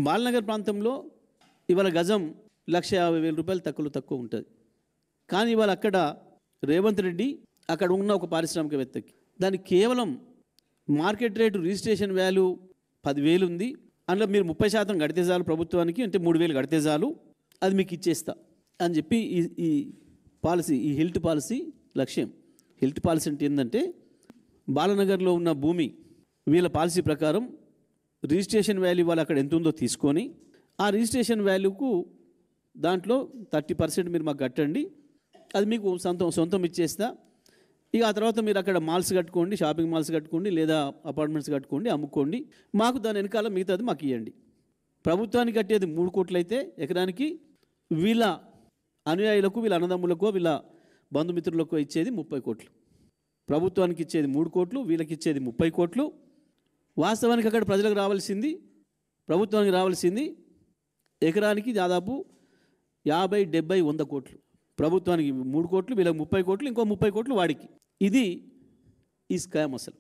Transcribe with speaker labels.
Speaker 1: బాలనగర్ ప్రాంతంలో ఇవాళ గజం 1,50,000 రూపాయలు తక్కువ ఉంటుంది. కానీ ఇవాళ అక్కడ రేవంత్ రెడ్డి అక్కడ ఉన్న ఒక పారిశ్రామికవేత్తకి దానికి కేవలం మార్కెట్ రేటు రిజిస్ట్రేషన్ వాల్యూ 10,000 ఉంది. అందులో మీరు 30% కడితే చాలు ప్రభుత్వానికి, అంటే 3,000 కడితే చాలు, అది మీకు ఇచ్చేస్తా అని చెప్పి ఈ పాలసీ, ఈ హిల్ట్ పాలసీ లక్ష్యం. హిల్ట్ పాలసీ అంటే ఏంటంటే బాలనగర్లో ఉన్న భూమి వీళ్ళ పాలసీ ప్రకారం రిజిస్ట్రేషన్ వాల్యూ వాళ్ళు అక్కడ ఎంత ఉందో తీసుకొని ఆ రిజిస్ట్రేషన్ వాల్యూకు దాంట్లో 30% మీరు మాకు కట్టండి, అది మీకు సొంతం ఇచ్చేస్తా. ఇక ఆ తర్వాత మీరు అక్కడ మాల్స్ కట్టుకోండి, షాపింగ్ మాల్స్ కట్టుకోండి, లేదా అపార్ట్మెంట్స్ కట్టుకోండి, అమ్ముకోండి, మాకు దాని వెనకాల మిగతాది మాకు ఇవ్వండి. ప్రభుత్వానికి కట్టేది 3 కోట్లు అయితే ఎకరానికి, వీళ్ళ అనుయాయులకు, వీళ్ళ అన్నదమ్ములకు, వీళ్ళ బంధుమిత్రులకు ఇచ్చేది 30 కోట్లు. ప్రభుత్వానికి ఇచ్చేది 3 కోట్లు, వీళ్ళకి ఇచ్చేది 30 కోట్లు. వాస్తవానికి అక్కడ ప్రజలకు రావాల్సింది, ప్రభుత్వానికి రావాల్సింది ఎకరానికి దాదాపు 50, 70, 100 కోట్లు. ప్రభుత్వానికి 3 కోట్లు, వీళ్ళకి 30 కోట్లు, ఇంకో 30 కోట్లు వాడికి. ఇది ఈ స్కామ్ అసలు.